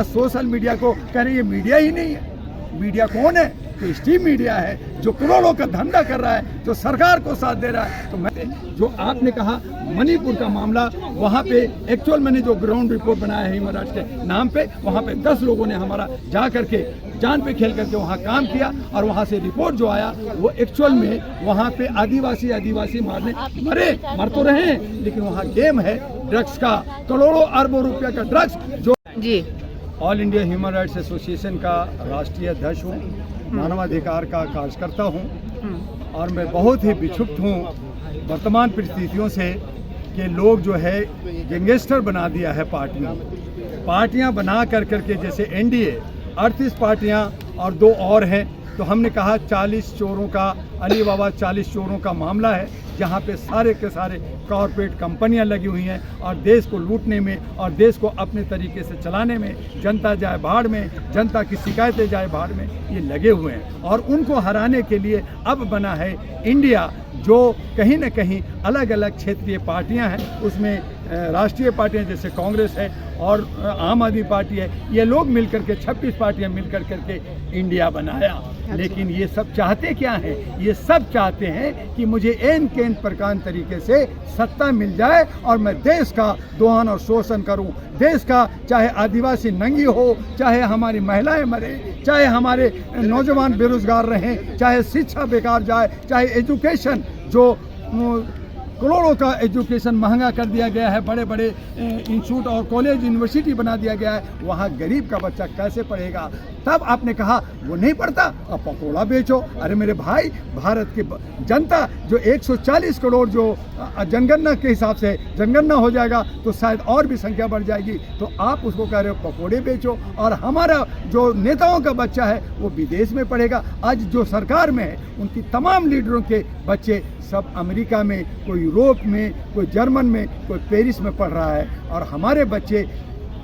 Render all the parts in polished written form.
Social media को कह रहे हैं ये मीडिया ही नहीं है। मीडिया कौन है? तो स्ट्रीम मीडिया है जो करोड़ों का धंधा कर रहा है, जो सरकार को साथ दे रहा है। तो मैं जो आपने कहा मणिपुर का मामला, वहाँ पे एक्चुअल मैंने जो ग्राउंड रिपोर्ट बनाया है ह्यूमन राइट्स के नाम पे, वहाँ पे 10 लोगों ने हमारा जा करके जान पे खेल करके वहाँ काम किया और वहाँ से रिपोर्ट जो आया वो एक्चुअल में वहाँ पे आदिवासी मर तो रहे हैं, लेकिन वहाँ गेम है ड्रग्स का, करोड़ों अरबों रुपया का ड्रग्स। जो जी all India human rights association का राष्ट्रीय अध्यक्ष हूँ, मानवाधिकार का कार्यकर्ता हूँ और मैं बहुत ही विक्षुब्ध हूँ वर्तमान परिस्थितियों से कि लोग जो है गैंगस्टर बना दिया है पार्टियां बना करके, जैसे एनडीए 38 पार्टियां और 2 और हैं। तो हमने कहा 40 चोरों का, अली बाबा 40 चोरों का मामला है, जहाँ पे सारे के सारे कॉरपोरेट कंपनियां लगी हुई हैं और देश को लूटने में और देश को अपने तरीके से चलाने में, जनता जाए भाड़ में, जनता की शिकायतें जाए भाड़ में, ये लगे हुए हैं। और उनको हराने के लिए अब बना है इंडिया, जो कहीं न कहीं अलग अलग क्षेत्रीय पार्टियां हैं, उसमें राष्ट्रीय पार्टियां जैसे कांग्रेस है और आम आदमी पार्टी है, ये लोग मिलकर के 26 पार्टियां मिलकर करके इंडिया बनाया। लेकिन ये सब चाहते क्या हैं? ये सब चाहते हैं कि मुझे एन केन प्रकार तरीके से सत्ता मिल जाए और मैं देश का दोहन और शोषण करूं, देश का, चाहे आदिवासी नंगी हो, चाहे हमारी महिलाएं मरे, चाहे हमारे नौजवान बेरोजगार रहें, चाहे शिक्षा बेकार जाए, चाहे एजुकेशन जो करोड़ों का एजुकेशन महंगा कर दिया गया है, बड़े बड़े इंस्टीट्यूट और कॉलेज यूनिवर्सिटी बना दिया गया है, वहाँ गरीब का बच्चा कैसे पढ़ेगा? तब आपने कहा वो नहीं पढ़ता, अब पकौड़ा बेचो। अरे मेरे भाई, भारत की जनता जो 140 करोड़ जो जनगणना के हिसाब से जनगणना हो जाएगा तो शायद और भी संख्या बढ़ जाएगी, तो आप उसको कह रहे हो पकौड़े बेचो। और हमारा जो नेताओं का बच्चा है वो विदेश में पढ़ेगा। आज जो सरकार में है उनकी तमाम लीडरों के बच्चे सब अमेरिका में, कोई यूरोप में, कोई जर्मन में, कोई पेरिस में पढ़ रहा है, और हमारे बच्चे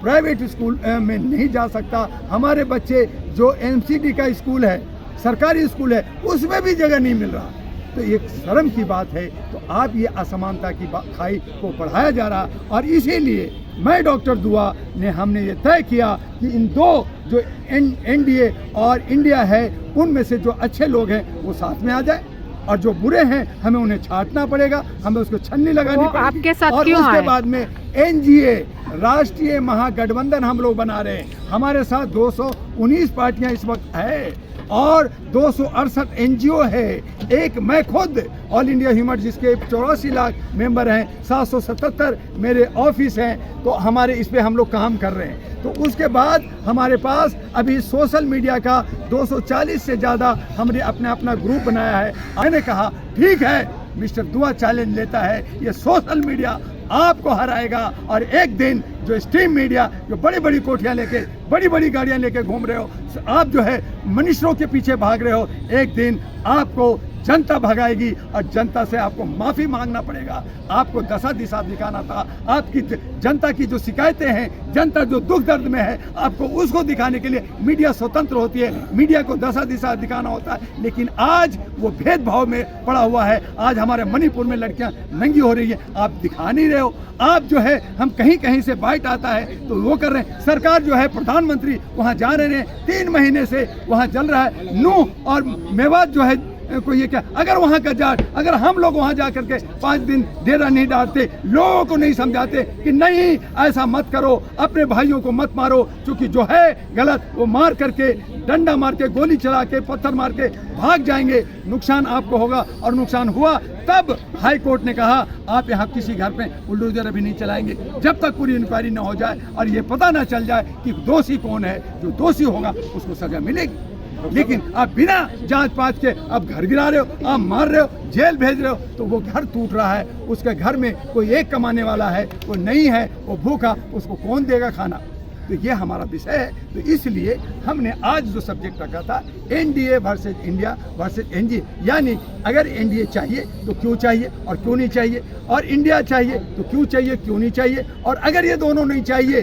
प्राइवेट स्कूल में नहीं जा सकता। हमारे बच्चे जो एमसीडी का स्कूल है, सरकारी स्कूल है, उसमें भी जगह नहीं मिल रहा। तो एक शर्म की बात है। तो आप ये असमानता की खाई को बढ़ाया जा रहा, और इसीलिए मैं डॉक्टर दुआ ने हमने ये तय किया कि इन 2 जो एनडीए और इंडिया है, उनमें से जो अच्छे लोग हैं वो साथ में आ जाए और जो बुरे हैं हमें उन्हें छांटना पड़ेगा, हमें उसको छन्नी लगानी पड़ेगी। आपके साथ और क्यों उसके बाद में एनजीए राष्ट्रीय महागठबंधन हम लोग बना रहे हैं। हमारे साथ 219 पार्टियां इस वक्त है और 268 एनजीओ है। एक मैं खुद ऑल इंडिया ह्यूमन जिसके 84 लाख मेंबर हैं, 777 मेरे ऑफिस हैं, तो हमारे इस पे हम लोग काम कर रहे हैं। तो उसके बाद हमारे पास अभी सोशल मीडिया का 240 से ज़्यादा हमने अपना ग्रुप बनाया है। मैंने कहा ठीक है, मिस्टर दुआ चैलेंज लेता है, ये सोशल मीडिया आपको हराएगा। और एक दिन जो स्ट्रीम मीडिया जो बड़ी बड़ी कोठियां लेके, बड़ी बड़ी गाड़ियां लेके घूम रहे हो, आप जो है मिनिस्टरों के पीछे भाग रहे हो, एक दिन आपको जनता भगाएगी और जनता से आपको माफ़ी मांगना पड़ेगा। आपको दशा दिशा दिखाना था। आपकी जनता की जो शिकायतें हैं, जनता जो दुख दर्द में है, आपको उसको दिखाने के लिए मीडिया स्वतंत्र होती है, मीडिया को दशा दिशा दिखाना होता है। लेकिन आज वो भेदभाव में पड़ा हुआ है। आज हमारे मणिपुर में लड़कियां नंगी हो रही है, आप दिखा नहीं रहे हो। आप जो है, हम कहीं कहीं से बाइट आता है तो वो कर रहे हैं। सरकार जो है, प्रधानमंत्री वहाँ जा रहे हैं, 3 महीने से वहाँ चल रहा है। नूह और मेवात जो है को ये क्या, अगर वहाँ का जाट, अगर हम लोग वहाँ जा करके 5 दिन डेरा नहीं डालते, लोगों को नहीं समझाते कि नहीं ऐसा मत करो, अपने भाइयों को मत मारो, क्योंकि जो है गलत वो मार करके, डंडा मार के, गोली चला के, पत्थर मार के भाग जाएंगे, नुकसान आपको होगा। और नुकसान हुआ तब हाई कोर्ट ने कहा आप यहाँ किसी घर पे बुलडोजर अभी नहीं चलाएंगे जब तक पूरी इंक्वायरी न हो जाए और ये पता ना चल जाए कि दोषी कौन है। जो दोषी होगा उसको सजा मिलेगी। लेकिन आप बिना जांच पाँच के आप घर गिरा रहे हो, आप मार रहे हो, जेल भेज रहे हो, तो वो घर टूट रहा है। उसके घर में कोई एक कमाने वाला है, वो नहीं है, वो भूखा, उसको कौन देगा खाना? तो ये हमारा विषय है। तो इसलिए हमने आज जो सब्जेक्ट रखा था NDA versus India versus NDA, यानी अगर एनडीए चाहिए तो क्यों चाहिए और क्यों नहीं चाहिए, और इंडिया चाहिए तो क्यों चाहिए, क्यों नहीं चाहिए, और अगर ये दोनों नहीं चाहिए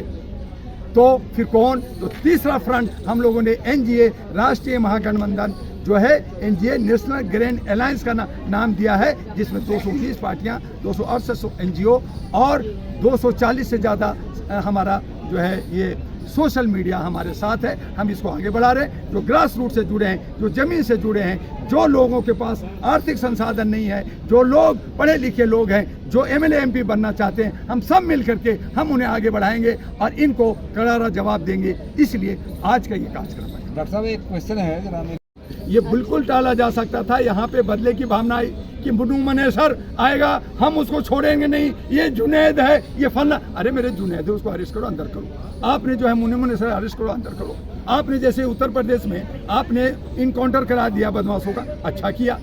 तो फिर कौन? तो तीसरा फ्रंट हम लोगों ने एनजीए राष्ट्रीय महागठबंधन जो है, एनजीए नेशनल ग्रैंड अलायंस का नाम दिया है, जिसमें 220 पार्टियां, 268 एनजीओ और 240 से ज़्यादा हमारा जो है ये सोशल मीडिया हमारे साथ है, हम इसको आगे बढ़ा रहे हैं। जो ग्रास रूट से जुड़े हैं, जो ज़मीन से जुड़े हैं, जो लोगों के पास आर्थिक संसाधन नहीं है, जो लोग पढ़े लिखे लोग हैं, जो एमएलए एमपी बनना चाहते हैं, हम सब मिल करके हम उन्हें आगे बढ़ाएंगे और इनको करारा जवाब देंगे। इसलिए आज का ये कार्यक्रम है। डॉक्टर साहब एक क्वेश्चन है जनाब, ये बिल्कुल टाला जा सकता था। यहाँ पे बदले की भावना आई कि मुन्नू मनेसर आएगा, हम उसको छोड़ेंगे नहीं, ये जुनैद है, ये फलना। अरे मेरे जुनैद है, उसको अरेस्ट करो, अंदर करो। आपने जो है मुन्नू मनेसर अरेस्ट करो, अंदर करो। आपने जैसे उत्तर प्रदेश में आपने इनकाउंटर करा दिया बदमाशों का, अच्छा किया,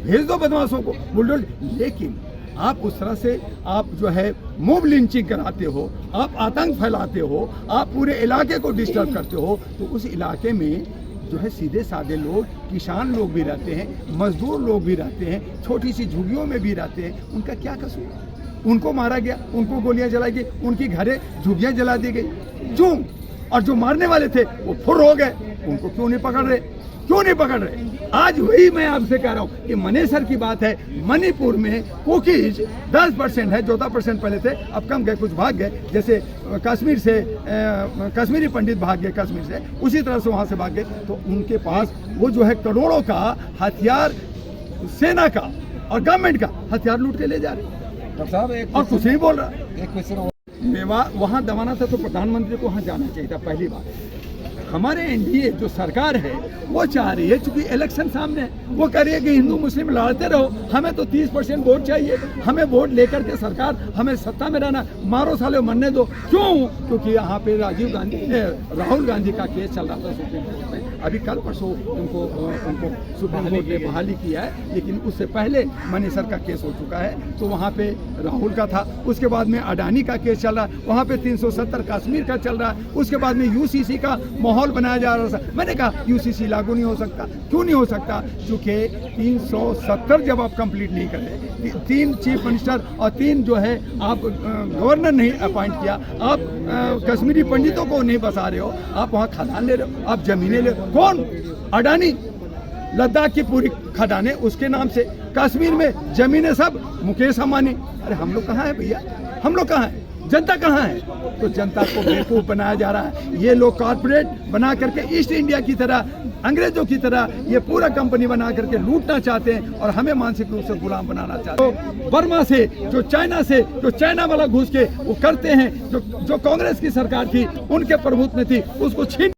भेज दो बदमाशों को बुलडोज। लेकिन आप उस तरह से आप जो है मोब लिंचिंग कराते हो, आप आतंक फैलाते हो, आप पूरे इलाके को डिस्टर्ब करते हो, तो उस इलाके में जो है सीधे साधे लोग, किसान लोग भी रहते हैं, मजदूर लोग भी रहते हैं, छोटी सी झुग्गियों में भी रहते हैं। उनका क्या कसूर? उनको मारा गया, उनको गोलियां जलाई गई, उनकी घरें झुग्गियां जला दी गई, क्यों? और जो मारने वाले थे वो फुर हो गए, उनको क्यों नहीं पकड़ रहे? क्यों नहीं पकड़ रहे? आज वही मैं आपसे कह रहा हूँ कि मनेसर की बात है। मणिपुर में कुकीज 10% है, 14% पहले थे, अब कम गए, कुछ भाग गए। जैसे कश्मीर से कश्मीरी पंडित भाग गए कश्मीर से, उसी तरह से वहाँ से भाग गए। तो उनके पास वो जो है करोड़ों का हथियार, सेना का और गवर्नमेंट का हथियार लूट के ले जा रहे। डॉक्टर साहब एक और कुछ नहीं बोल रहा। एक क्वेश्चन वहाँ दबाना था तो प्रधानमंत्री को वहाँ जाना चाहिए था। पहली बात, हमारे एनडीए जो सरकार है वो चाह रही है, चूंकि इलेक्शन सामने है, वो कह रही है कि हिंदू मुस्लिम लड़ते रहो, हमें तो 30% वोट चाहिए, हमें वोट लेकर के सरकार, हमें सत्ता में रहना, मारो साले मरने दो। क्यों? क्योंकि यहाँ पे राहुल गांधी का केस चल रहा था सुप्रीम कोर्ट में। अभी कल परसों उनको सुप्रीम कोर्ट ने बहाली किया है, लेकिन उससे पहले मनेसर का केस हो चुका है। तो वहाँ पे राहुल का था, उसके बाद में अडानी का केस चल रहा है, वहाँ पे 370 कश्मीर का चल रहा है, उसके बाद में यूसीसी का माहौल बनाया जा रहा था। मैंने कहा यूसीसी लागू नहीं हो सकता। क्यों नहीं हो सकता? क्योंकि 370 जब आप कंप्लीट नहीं करते, 3 चीफ मिनिस्टर और 3 जो है आप गवर्नर नहीं अपॉइंट किया, आप कश्मीरी पंडितों को नहीं बसा रहे हो, आप वहाँ खदान ले रहे हो, आप जमीनें ले। कौन? अडानी, लद्दाख की पूरी खदानें उसके नाम से, कश्मीर में जमीनें सब मुकेश अंबानी। अरे हम लोग कहाँ हैं भैया? हम लोग कहाँ हैं? जनता कहाँ है? तो जनता को बेवकूफ बनाया जा रहा है। ये लोग कॉर्पोरेट बना करके ईस्ट इंडिया की तरह, अंग्रेजों की तरह ये पूरा कंपनी बना करके लूटना चाहते हैं और हमें मानसिक रूप से गुलाम बनाना चाहते हैं। तो बर्मा से, जो चाइना वाला घुस के वो करते हैं, जो कांग्रेस की सरकार थी उनके प्रभुत्व में थी, उसको छीन